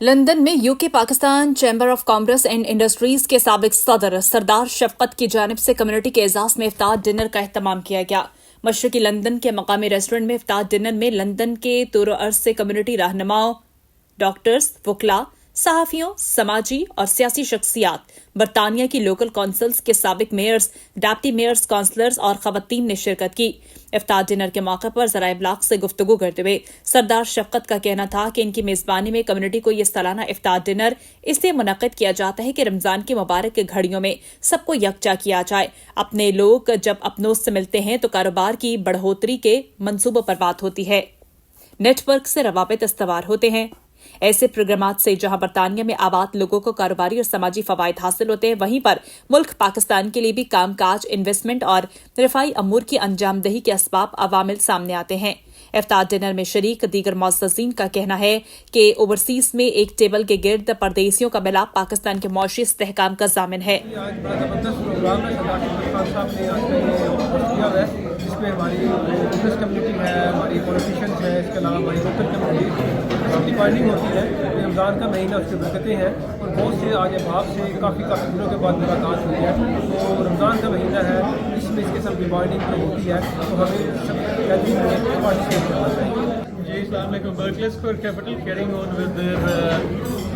London में UK Pakistan chamber of commerce and industries के साबिक सदर सरदार शफकत की जानिब से कम्युनिटी के एजाज में इफ्तार डिनर का एहतमाम किया गया। मशरकी लंदन के मकामी रेस्टोरेंट में इफ्तार डिनर में लंदन के तौर अर्ज से कम्युनिटी रहनुमाओं, डॉक्टर्स, वकला, सहाफियों, समाजी और सियासी शख्सियात, बरतानिया की लोकल कौंसल्स के साबिक मेयर्स, डिप्टी मेयर्स, काउंसलर्स और खवातीन ने शिरकत की। इफ्तार डिनर के मौके पर ज़राए इब्लाग से गुफ्तगू करते हुए सरदार शफकत का कहना था कि इनकी मेज़बानी में कम्युनिटी को ये सालाना इफ्तार डिनर इसलिए मुनक्किद किया जाता है कि रमज़ान की मुबारक के घड़ियों में सबको यकजा किया जाए। अपने लोग जब अपनों से मिलते हैं तो कारोबार की बढ़ोतरी के मंसूबों पर बात होती है, नेटवर्क से रवाबित इस्तवार होते हैं। ऐसे प्रोग्रामात से जहां बरतानिया में आबाद लोगों को कारोबारी और समाजी फवायद हासिल होते हैं, वहीं पर मुल्क पाकिस्तान के लिए भी कामकाज, इन्वेस्टमेंट और रफाई अमूर की अंजामदही के असबाब अवामिल सामने आते हैं। इफ्तार डिनर में शरीक दीगर मुअज़्ज़ज़ीन का कहना है कि ओवरसीज में एक टेबल के गिर्द परदेसियों का मिलाप पाकिस्तान के मौशी इस्तेहकाम का ज़ामिन है। आज बड़ा ज़बरदस्त प्रोग्राम है। सरदार शफकत खान साहब ने आज किया है, जिसमें हमारी बिजनेस कम्युनिटी है, हमारी पॉलिटिशियंस है, इसके अलावा हमारी लोकल कम्युनिटी सबकी बाइंडिंग होती है। रमज़ान का महीना, उसकी बरकतें हैं और बहुत से आज अहबाब से काफ़ी दिनों के बाद मुलाकात हुई है। तो रमज़ान का महीना है, इसमें इसके सब की बाइंडिंग होती है, तो हमें सब पार्टिसिपेट करना चाहिए। जी, अस्सलाम वालेकुम। Berkeley square capital carrying on with their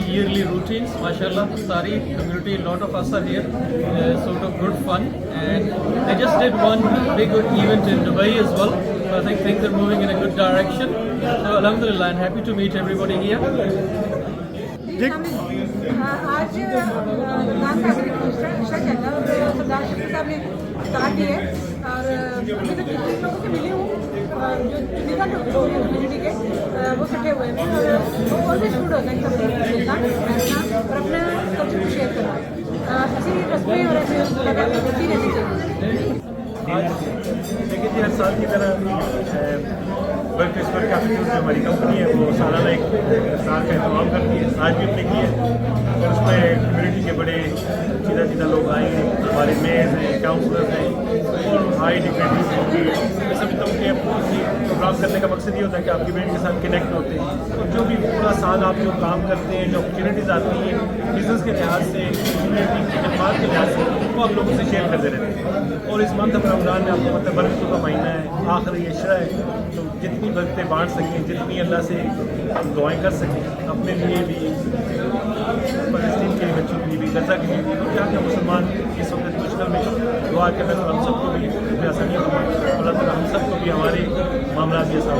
yearly routines. MashaAllah, Tari community, lot of us are here, sort of good fun, and they just did one big event in Dubai as well. So I think things are moving in a good direction. So Alhamdulillah, I'm happy to meet everybody here. आज रमज़ान का आखिरी हिस्सा चल रहा है और सरदार शफकत साहब ने इफ्तार दी है और अभी तक जितने लोगों से मिली हूँ जो चुनिंदा लोग कम्युनिटी के वो इकट्ठे हुए हैं और ऑलवेज गुड होता है सब मिलना बैठना और अपना कल्चर को शेयर करना। ऐसी रस्में और ऐसे मुलाकातें होती रहनी चाहिए। देखिए जी, हर साल की तरह बर्कले स्क्वायर कैपिटल जो हमारी कंपनी है वो सालाना एक इफ्तार का इंतजाम करती है। आज भी हमने की है और उसमें कम्युनिटी के बड़े सीधा लोग आए हैं, हमारे मेयर्स हैं, काउंसलर्स हैं और हाई डिग्रेडीज होती है। सभी तो उनके प्रोग्राम करने का मकसद ये होता है कि आपकी ब्रांड के साथ कनेक्ट होते हैं और जो भी पूरा साल आप जो काम करते हैं, जो अपॉर्चुनिटीज़ आती हैं बिज़नेस के लिहाज से, कम्युनिटी के खदमात के लिहाज से, वो आप लोगों से शेयर करते रहते हैं। और इस मंथ ऑफ रमज़ान में आपको पता है बरकतों का महीना है, आखिरी अशरा है, तो जितनी बरकतें बांट सकें, जितनी अल्लाह से हम दुआएं कर सकें, अपने लिए भी, फलस्तीन के बच्चों के लिए भी, गजा के लिए भी, और यहाँ के मुसलमान इस वक्त मुश्किल में दुआ के मैं हम सबको भी आसानियाँ, अल्लाह ताला हम सबको भी हमारे मामला भी आसान